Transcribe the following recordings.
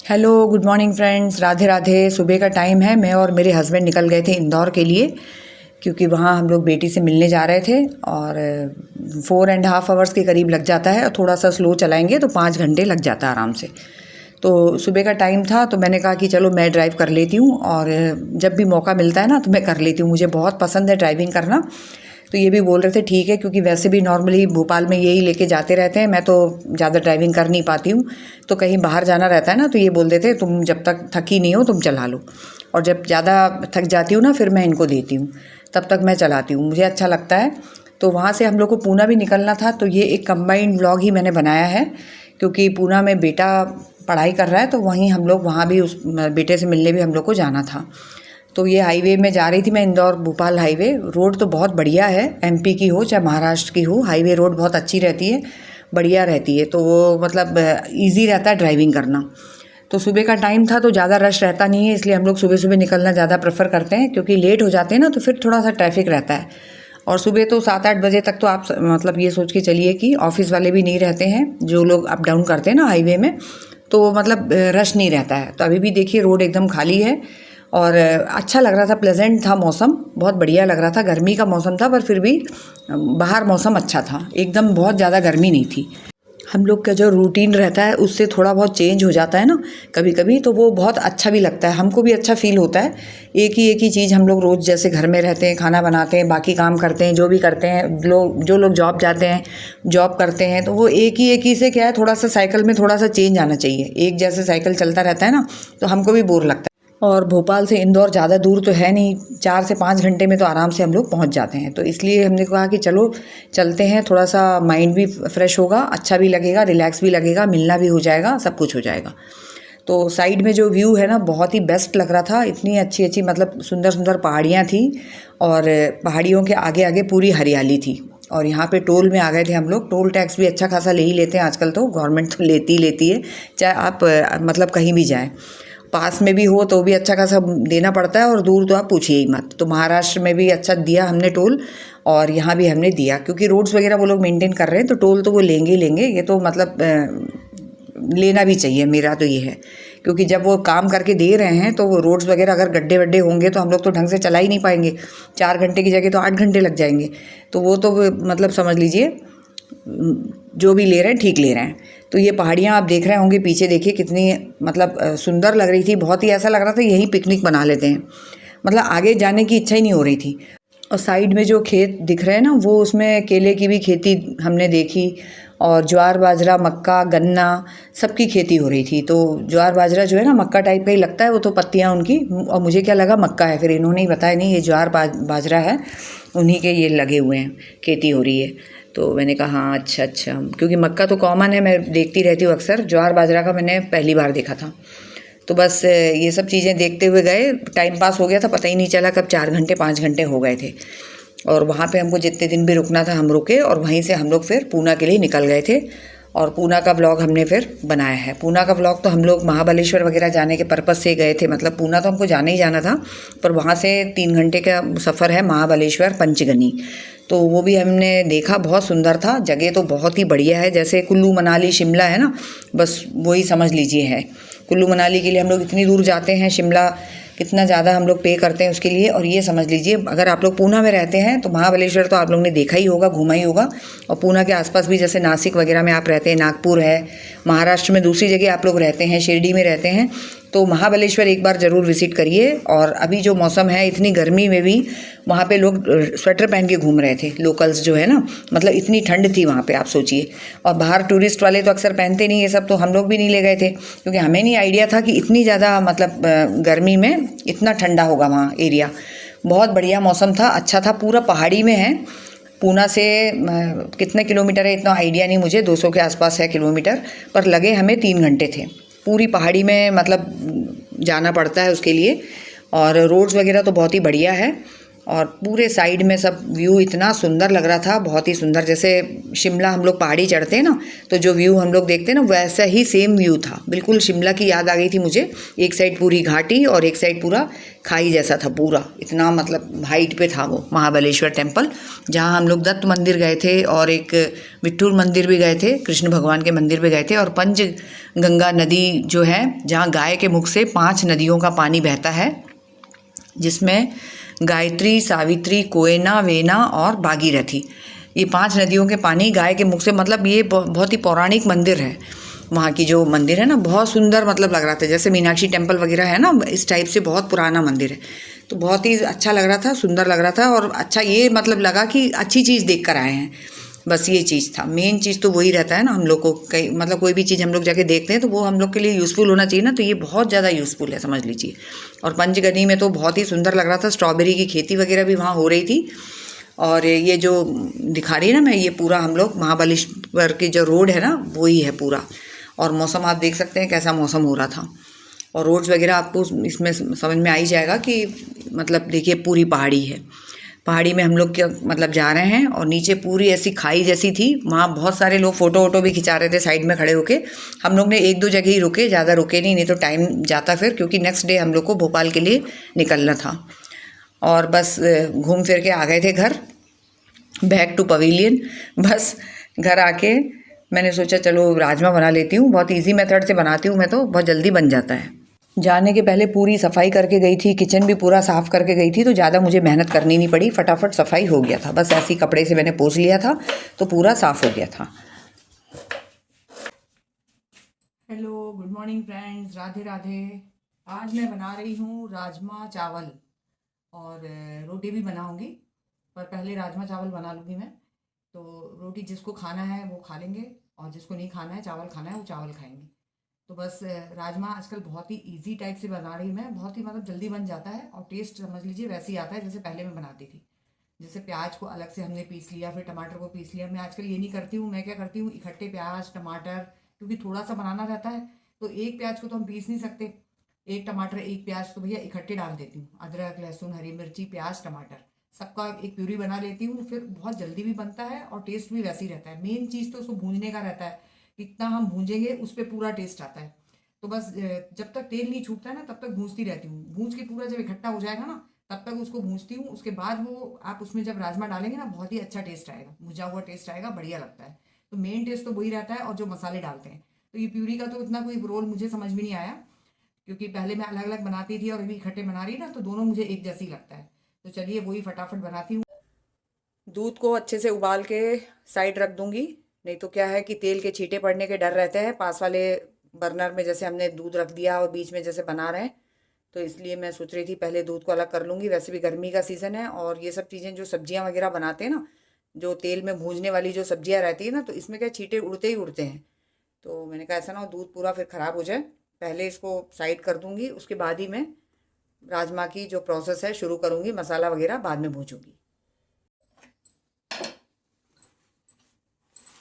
Hello, good morning friends. Radhe Radhe. सुबह का time है। मैं और मेरे हस्बैंड निकल गए थे इंदौर के लिए, क्योंकि वहाँ हम लोग बेटी से मिलने जा रहे थे और 4.5 आवर्स के करीब लग जाता है और थोड़ा सा स्लो चलाएंगे तो 5 घंटे लग जाता है आराम से। तो सुबह का टाइम था तो मैंने कहा कि चलो मैं ड्राइव कर लेती हूँ, और जब भी मौका मिलता है ना तो मैं कर लेती हूँ। मुझे बहुत पसंद है ड्राइविंग करना। तो ये भी बोल रहे थे ठीक है, क्योंकि वैसे भी नॉर्मली भोपाल में यही लेके जाते रहते हैं। मैं तो ज़्यादा ड्राइविंग कर नहीं पाती हूँ, तो कहीं बाहर जाना रहता है ना तो ये बोल देते तुम जब तक थकी नहीं हो तुम चला लो, और जब ज़्यादा थक जाती हूँ ना फिर मैं इनको देती हूँ, तब तक मैं चलाती हूँ, मुझे अच्छा लगता है। तो वहाँ से हम लोग को पूना भी निकलना था, तो ये एक कंबाइंड व्लॉग ही मैंने बनाया है, क्योंकि पूना में बेटा पढ़ाई कर रहा है तो वहीं हम लोग वहाँ भी उस बेटे से मिलने भी हम लोग को जाना था। तो ये हाईवे में जा रही थी मैं, इंदौर भोपाल हाईवे। रोड तो बहुत बढ़िया है, एमपी की हो चाहे महाराष्ट्र की हो, हाईवे रोड बहुत अच्छी रहती है, बढ़िया रहती है। तो वो मतलब ईजी रहता है ड्राइविंग करना। तो सुबह का टाइम था तो ज़्यादा रश रहता नहीं है, इसलिए हम लोग सुबह सुबह निकलना ज़्यादा प्रेफर करते हैं, क्योंकि लेट हो जाते हैं ना तो फिर थोड़ा सा ट्रैफिक रहता है। और सुबह तो 7-8 बजे तक तो आप मतलब ये सोच के चलिए कि ऑफिस वाले भी नहीं रहते हैं, जो लोग अप डाउन करते हैं ना हाईवे में, तो मतलब रश नहीं रहता है। तो अभी भी देखिए रोड एकदम खाली है और अच्छा लग रहा था, प्लेजेंट था मौसम, बहुत बढ़िया लग रहा था। गर्मी का मौसम था पर फिर भी बाहर मौसम अच्छा था, एकदम बहुत ज़्यादा गर्मी नहीं थी। हम लोग का जो रूटीन रहता है उससे थोड़ा बहुत चेंज हो जाता है ना कभी कभी, तो वो बहुत अच्छा भी लगता है, हमको भी अच्छा फील होता है। एक ही चीज़ हम लोग रोज़ जैसे घर में रहते हैं, खाना बनाते हैं, बाकी काम करते हैं, जो भी करते हैं, जो लोग जॉब जाते हैं, जॉब करते हैं, तो वो एक ही से क्या है, थोड़ा सा साइकिल में थोड़ा सा चेंज आना चाहिए। एक जैसे साइकिल चलता रहता है ना तो हमको भी बोर लगता है। और भोपाल से इंदौर ज़्यादा दूर तो है नहीं, 4 से 5 घंटे में तो आराम से हम लोग पहुंच जाते हैं। तो इसलिए हमने कहा कि चलो चलते हैं, थोड़ा सा माइंड भी फ्रेश होगा, अच्छा भी लगेगा, रिलैक्स भी लगेगा, मिलना भी हो जाएगा, सब कुछ हो जाएगा। तो साइड में जो व्यू है ना बहुत ही बेस्ट लग रहा था, इतनी अच्छी अच्छी मतलब सुंदर सुंदर पहाड़ियाँ थी, और पहाड़ियों के आगे आगे पूरी हरियाली थी। और यहाँ पे टोल में आ गए थे हम लोग। टोल टैक्स भी अच्छा खासा ले ही लेते हैं आजकल, तो गवर्नमेंट तो लेती है, चाहे आप मतलब कहीं भी जाएँ। पास में भी हो तो भी अच्छा खासा देना पड़ता है, और दूर तो आप पूछिए ही मत। तो महाराष्ट्र में भी अच्छा दिया हमने टोल, और यहाँ भी हमने दिया, क्योंकि रोड्स वगैरह वो लोग मेंटेन कर रहे हैं तो टोल तो वो लेंगे ही लेंगे। ये तो मतलब लेना भी चाहिए, मेरा तो ये है, क्योंकि जब वो काम करके दे रहे हैं तो वो रोड्स वगैरह अगर गड्ढे वड्ढे होंगे तो हम लोग तो ढंग से चला ही नहीं पाएंगे। 4 घंटे की जगह तो 8 घंटे लग जाएंगे। तो वो तो मतलब समझ लीजिए जो भी ले रहे हैं ठीक ले रहे हैं। तो ये पहाड़ियाँ आप देख रहे होंगे पीछे, देखिए कितनी मतलब सुंदर लग रही थी, बहुत ही ऐसा लग रहा था यहीं पिकनिक बना लेते हैं, मतलब आगे जाने की इच्छा ही नहीं हो रही थी। और साइड में जो खेत दिख रहे हैं ना, वो उसमें केले की भी खेती हमने देखी, और ज्वार बाजरा मक्का गन्ना सबकी खेती हो रही थी। तो ज्वार बाजरा जो है ना मक्का टाइप का ही लगता है, वो तो पत्तियाँ उनकी, और मुझे क्या लगा मक्का है, फिर इन्होंने ही बताया नहीं ये ज्वार बाजरा है, उन्हीं के ये लगे हुए हैं, खेती हो रही है। तो मैंने कहा हाँ अच्छा, क्योंकि मक्का तो कॉमन है, मैं देखती रहती हूँ अक्सर, ज्वार बाजरा का मैंने पहली बार देखा था। तो बस ये सब चीज़ें देखते हुए गए, टाइम पास हो गया था, पता ही नहीं चला कब 4 घंटे 5 घंटे हो गए थे। और वहाँ पे हमको जितने दिन भी रुकना था हम रुके, और वहीं से हम लोग फिर पूना के लिए निकल गए थे। और पूना का व्लॉग हमने फिर बनाया है। पूना का व्लॉग तो हम लोग महाबलेश्वर वगैरह जाने के पर्पज़ से गए थे, मतलब पूना तो हमको जाना ही जाना था, पर वहाँ से 3 घंटे का सफ़र है महाबलेश्वर पंचगनी। तो वो भी हमने देखा, बहुत सुंदर था, जगह तो बहुत ही बढ़िया है, जैसे कुल्लू मनाली शिमला है ना, बस वही समझ लीजिए है। कुल्लू मनाली के लिए हम लोग इतनी दूर जाते हैं, शिमला कितना ज़्यादा हम लोग पे करते हैं उसके लिए। और ये समझ लीजिए अगर आप लोग पूना में रहते हैं तो महाबलेश्वर तो आप लोगों ने देखा ही होगा, घूमा ही होगा। और पूना के आसपास भी जैसे नासिक वगैरह में आप रहते हैं, नागपुर है, महाराष्ट्र में दूसरी जगह आप लोग रहते हैं, शिरडी में रहते हैं, तो महाबलेश्वर एक बार ज़रूर विज़िट करिए। और अभी जो मौसम है, इतनी गर्मी में भी वहाँ पे लोग स्वेटर पहन के घूम रहे थे, लोकल्स जो है ना, मतलब इतनी ठंड थी वहाँ पे, आप सोचिए। और बाहर टूरिस्ट वाले तो अक्सर पहनते नहीं ये सब, तो हम लोग भी नहीं ले गए थे, क्योंकि हमें नहीं आइडिया था कि इतनी ज़्यादा मतलब गर्मी में इतना ठंडा होगा वहाँ एरिया। बहुत बढ़िया मौसम था, अच्छा था, पूरा पहाड़ी में है। पूना से कितने किलोमीटर है इतना आइडिया नहीं मुझे, 200 के आसपास है किलोमीटर, पर लगे हमें 3 घंटे थे। पूरी पहाड़ी में मतलब जाना पड़ता है उसके लिए, और रोड्स वगैरह तो बहुत ही बढ़िया है। और पूरे साइड में सब व्यू इतना सुंदर लग रहा था, बहुत ही सुंदर। जैसे शिमला हम लोग पहाड़ी चढ़ते हैं ना, तो जो व्यू हम लोग देखते हैं ना, वैसा ही सेम व्यू था। बिल्कुल शिमला की याद आ गई थी मुझे। एक साइड पूरी घाटी और एक साइड पूरा खाई जैसा था पूरा। इतना मतलब हाइट पे था वो महाबलेश्वर टेम्पल, जहाँ हम लोग दत्त मंदिर गए थे और एक विट्ठुर मंदिर भी गए थे, कृष्ण भगवान के मंदिर भी गए थे। और पंच गंगा नदी जो है, जहाँ गाय के मुख से 5 नदियों का पानी बहता है, जिसमें गायत्री, सावित्री, कोयना, वेना और भागीरथी, ये 5 नदियों के पानी गाय के मुख से, मतलब ये बहुत ही पौराणिक मंदिर है। वहाँ की जो मंदिर है ना, बहुत सुंदर मतलब लग रहा था, जैसे मीनाक्षी टेम्पल वगैरह है ना, इस टाइप से बहुत पुराना मंदिर है। तो बहुत ही अच्छा लग रहा था, सुंदर लग रहा था। और अच्छा ये मतलब लगा कि अच्छी चीज़ देख कर आए हैं, बस ये चीज़ था। मेन चीज़ तो वही रहता है ना, हम लोग को कहीं मतलब कोई भी चीज़ हम लोग जाके देखते हैं तो वो हम लोग के लिए यूज़फुल होना चाहिए ना, तो ये बहुत ज़्यादा यूज़फुल है, समझ लीजिए। और पंचगनी में तो बहुत ही सुंदर लग रहा था, स्ट्रॉबेरी की खेती वगैरह भी वहाँ हो रही थी। और ये जो दिखा रही है ना मैं, ये पूरा हम लोग महाबलेश्वर की जो रोड है ना, वही है पूरा। और मौसम आप देख सकते हैं कैसा मौसम हो रहा था। और रोड्स वगैरह आपको इसमें समझ में आ ही जाएगा कि मतलब देखिए पूरी पहाड़ी है। पहाड़ी में हम लोग क्या मतलब जा रहे हैं, और नीचे पूरी ऐसी खाई जैसी थी। वहाँ बहुत सारे लोग फ़ोटो वोटो भी खिंचा रहे थे साइड में खड़े होके। हम लोग ने 1-2 जगह ही रुके, ज़्यादा रुके नहीं तो टाइम जाता फिर, क्योंकि नेक्स्ट डे हम लोग को भोपाल के लिए निकलना था। और बस घूम फिर के आ गए थे घर, बैक टू पवेलियन। बस घर आके मैंने सोचा चलो राजमा बना लेती हूँ, बहुत इजी मेथड से बनाती हूँ मैं, तो बहुत जल्दी बन जाता है। जाने के पहले पूरी सफाई करके गई थी, किचन भी पूरा साफ़ करके गई थी, तो ज़्यादा मुझे मेहनत करनी नहीं पड़ी, फटाफट सफाई हो गया था। बस ऐसे ही कपड़े से मैंने पोंछ लिया था तो पूरा साफ़ हो गया था। Hello, good morning friends, Radhe Radhe. आज मैं बना रही हूँ राजमा चावल, और रोटी भी बनाऊँगी, पर पहले राजमा चावल बना लूँगी मैं। तो रोटी जिसको खाना है वो खा लेंगे, और जिसको नहीं खाना है, चावल खाना है, वो चावल खाएंगे। तो बस राजमा आजकल बहुत ही इजी टाइप से बना रही हूँ मैं, बहुत ही मतलब जल्दी बन जाता है, और टेस्ट समझ लीजिए वैसे ही आता है जैसे पहले मैं बनाती थी। जैसे प्याज को अलग से हमने पीस लिया, फिर टमाटर को पीस लिया। मैं आजकल ये नहीं करती हूँ, मैं क्या करती हूँ, इकट्ठे प्याज टमाटर, क्योंकि थोड़ा सा बनाना रहता है तो एक प्याज को तो हम पीस नहीं सकते, एक टमाटर एक प्याज तो भैया इकट्ठे डाल देती हूँ। अदरक लहसुन हरी मिर्ची प्याज टमाटर सबका एक प्यूरी बना लेती हूँ, फिर बहुत जल्दी भी बनता है और टेस्ट भी वैसे ही रहता है। मेन चीज़ तो उसको भूनने का रहता है, कितना हम भूंजेंगे उस पर पूरा टेस्ट आता है। तो बस जब तक तेल नहीं छूटता है ना, तब तक भूंजती रहती हूँ। भूंज के पूरा जब इकट्ठा हो जाएगा ना, तब तक उसको भूंजती हूँ। उसके बाद वो आप उसमें जब राजमा डालेंगे ना, बहुत ही अच्छा टेस्ट आएगा, भुजा हुआ टेस्ट आएगा, बढ़िया लगता है। तो मेन टेस्ट तो वही रहता है, और जो मसाले डालते हैं। तो ये प्यूरी का तो इतना कोई रोल मुझे समझ में नहीं आया, क्योंकि पहले मैं अलग अलग बनाती थी और अभी इकट्ठे बना रही ना, तो दोनों मुझे एक जैसे ही लगता है। तो चलिए वही फटाफट बनाती हूँ। दूध को अच्छे से उबाल के साइड रख दूंगी, नहीं तो क्या है कि तेल के छींटे पड़ने के डर रहते हैं पास वाले बर्नर में। जैसे हमने दूध रख दिया और बीच में जैसे बना रहे हैं, तो इसलिए मैं सोच रही थी पहले दूध को अलग कर लूँगी। वैसे भी गर्मी का सीज़न है, और ये सब चीज़ें जो सब्जियां वगैरह बनाते हैं ना, जो तेल में भूनने वाली जो सब्जियां रहती है ना, तो इसमें क्या छींटे उड़ते ही उड़ते हैं। तो मैंने कहा ऐसा ना हो दूध पूरा फिर ख़राब हो जाए, पहले इसको साइड कर दूँगी, उसके बाद ही मैं राजमा की जो प्रोसेस है शुरू करूँगी। मसाला वगैरह बाद में भूजूँगी।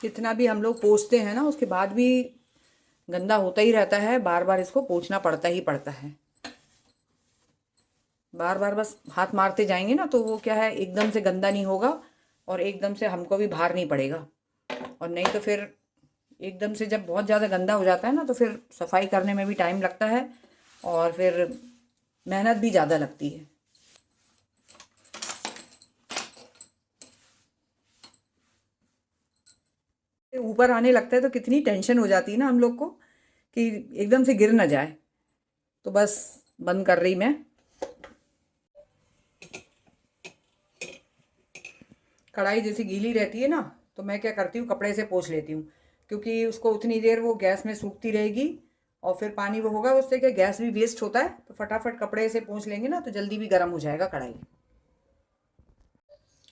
कितना भी हम लोग पोंछते हैं ना, उसके बाद भी गंदा होता ही रहता है, बार बार इसको पोंछना पड़ता ही पड़ता है। बार बार बस हाथ मारते जाएंगे ना, तो वो क्या है, एकदम से गंदा नहीं होगा, और एकदम से हमको भी भार नहीं पड़ेगा। और नहीं तो फिर एकदम से जब बहुत ज़्यादा गंदा हो जाता है ना, तो फिर सफाई करने में भी टाइम लगता है, और फिर मेहनत भी ज़्यादा लगती है। ऊपर आने लगता है तो कितनी टेंशन हो जाती है ना हम लोग को, कि एकदम से गिर ना जाए। तो बस बंद कर रही मैं। कढ़ाई जैसी गीली रहती है ना, तो मैं क्या करती हूँ, कपड़े से पोंछ लेती हूँ, क्योंकि उसको उतनी देर वो गैस में सूखती रहेगी, और फिर पानी वो होगा, उससे क्या गैस भी वेस्ट होता है। तो फटाफट कपड़े से पोंछ लेंगे ना, तो जल्दी भी गर्म हो जाएगा कढ़ाई।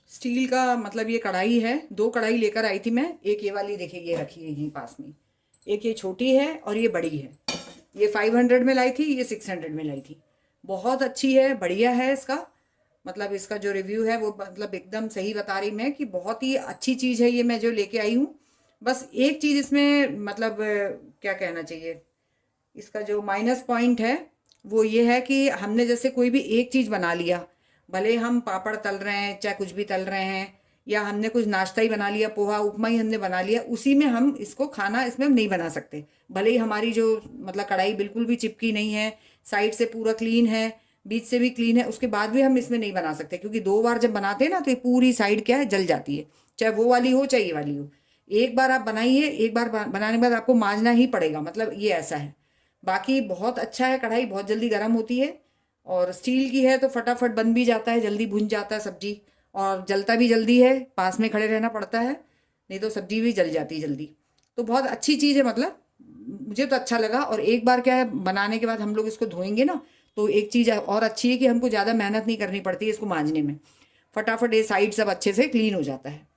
स्टील का मतलब ये कढ़ाई है, 2 कढ़ाई लेकर आई थी मैं। एक ये वाली देखिए, ये रखी है यहीं पास में, एक ये छोटी है और ये बड़ी है। ये 500 में लाई थी, ये 600 में लाई थी। बहुत अच्छी है, बढ़िया है। इसका मतलब इसका जो रिव्यू है वो मतलब एकदम सही बता रही मैं, कि बहुत ही अच्छी चीज़ है ये मैं जो लेके आई हूँ। बस एक चीज़ इसमें मतलब क्या कहना चाहिए, इसका जो माइनस पॉइंट है वो ये है कि हमने जैसे कोई भी एक चीज़ बना लिया, भले हम पापड़ तल रहे हैं, चाहे कुछ भी तल रहे हैं, या हमने कुछ नाश्ता ही बना लिया, पोहा उपमा ही हमने बना लिया, उसी में हम इसको खाना इसमें हम नहीं बना सकते। भले ही हमारी जो मतलब कढ़ाई बिल्कुल भी चिपकी नहीं है, साइड से पूरा क्लीन है, बीच से भी क्लीन है, उसके बाद भी हम इसमें नहीं बना सकते, क्योंकि 2 बार जब बनाते हैं ना तो ये पूरी साइड क्या है, जल जाती है, चाहे वो वाली हो चाहे ये वाली हो। एक बार आप बनाइए, एक बार बनाने के बाद आपको मांजना ही पड़ेगा, मतलब ये ऐसा है। बाकी बहुत अच्छा है, कढ़ाई बहुत जल्दी गर्म होती है, और स्टील की है तो फटाफट बन भी जाता है, जल्दी भुन जाता है सब्जी, और जलता भी जल्दी है, पास में खड़े रहना पड़ता है, नहीं तो सब्जी भी जल जाती है जल्दी। तो बहुत अच्छी चीज़ है, मतलब मुझे तो अच्छा लगा। और एक बार क्या है, बनाने के बाद हम लोग इसको धोएंगे ना, तो एक चीज़ और अच्छी है कि हमको ज़्यादा मेहनत नहीं करनी पड़ती है इसको मांजने में, फटाफट ये साइड सब अच्छे से क्लीन हो जाता है।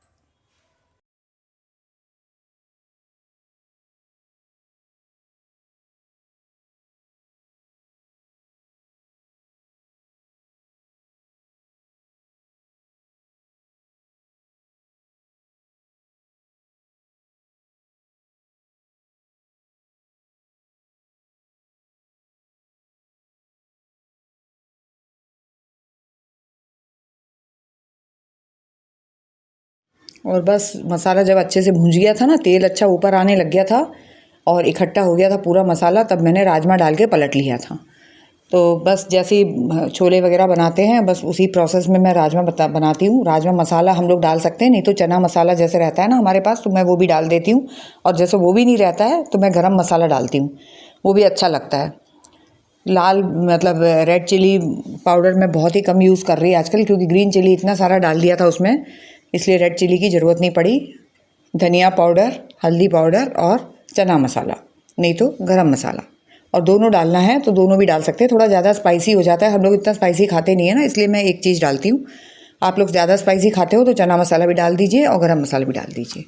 और बस मसाला जब अच्छे से भूंज गया था ना, तेल अच्छा ऊपर आने लग गया था और इकट्ठा हो गया था पूरा मसाला, तब मैंने राजमा डाल के पलट लिया था। तो बस जैसे ही छोले वगैरह बनाते हैं, बस उसी प्रोसेस में मैं राजमा बनाती हूँ। राजमा मसाला हम लोग डाल सकते हैं, नहीं तो चना मसाला जैसे रहता है ना हमारे पास, तो मैं वो भी डाल देती हूँ। और जैसे वो भी नहीं रहता है तो मैं गरम मसाला डालती हूँ, वो भी अच्छा लगता है। लाल मतलब रेड चिली पाउडर मैं बहुत ही कम यूज़ कर रही आजकल, क्योंकि ग्रीन चिली इतना सारा डाल दिया था उसमें, इसलिए रेड चिली की ज़रूरत नहीं पड़ी। धनिया पाउडर, हल्दी पाउडर और चना मसाला, नहीं तो गरम मसाला, और दोनों डालना है तो दोनों भी डाल सकते हैं। थोड़ा ज़्यादा स्पाइसी हो जाता है, हम लोग इतना स्पाइसी खाते नहीं है ना, इसलिए मैं एक चीज़ डालती हूँ। आप लोग ज़्यादा स्पाइसी खाते हो तो चना मसाला भी डाल दीजिए और गरम मसाला भी डाल दीजिए।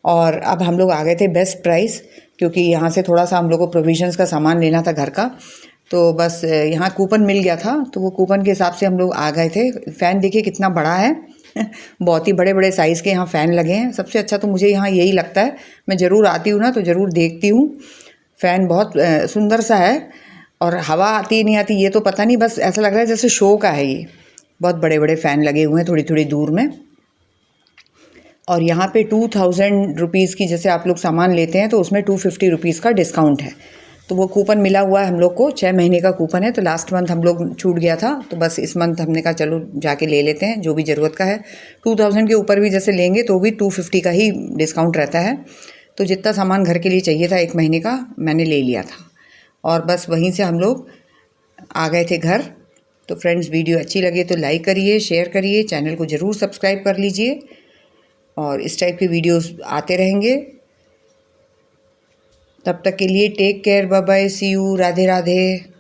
और अब हम लोग आ गए थे बेस्ट प्राइस, क्योंकि यहाँ से थोड़ा सा हम लोग को प्रोविजंस का सामान लेना था घर का, तो बस यहाँ कूपन मिल गया था, तो वो कूपन के हिसाब से हम लोग आ गए थे। फ़ैन देखिए कितना बड़ा है बहुत ही बड़े बड़े साइज़ के यहाँ फ़ैन लगे हैं। सबसे अच्छा तो मुझे यहाँ यही लगता है, मैं ज़रूर आती हूँ ना तो ज़रूर देखती हूँ। फ़ैन बहुत सुंदर सा है, और हवा आती नहीं आती ये तो पता नहीं, बस ऐसा लग रहा है जैसे शो का है ये। बहुत बड़े बड़े फ़ैन लगे हुए हैं थोड़ी थोड़ी दूर में। और यहाँ पे 2000 रुपीज़ की जैसे आप लोग सामान लेते हैं तो उसमें 250 रुपीज़ का डिस्काउंट है। तो वो कूपन मिला हुआ है हम लोग को, 6 महीने का कूपन है, तो लास्ट मंथ हम लोग छूट गया था, तो बस इस मंथ हमने कहा चलो जाके ले लेते हैं जो भी ज़रूरत का है। 2000 के ऊपर भी जैसे लेंगे तो भी 250 का ही डिस्काउंट रहता है। तो जितना सामान घर के लिए चाहिए था 1 महीने का, मैंने ले लिया था, और बस वहीं से हम लोग आ गए थे घर। तो फ्रेंड्स, वीडियो अच्छी लगे तो लाइक करिए, शेयर करिए, चैनल को ज़रूर सब्सक्राइब कर लीजिए, और इस टाइप के वीडियोस आते रहेंगे। तब तक के लिए take care, bye bye, see you, Radhe Radhe.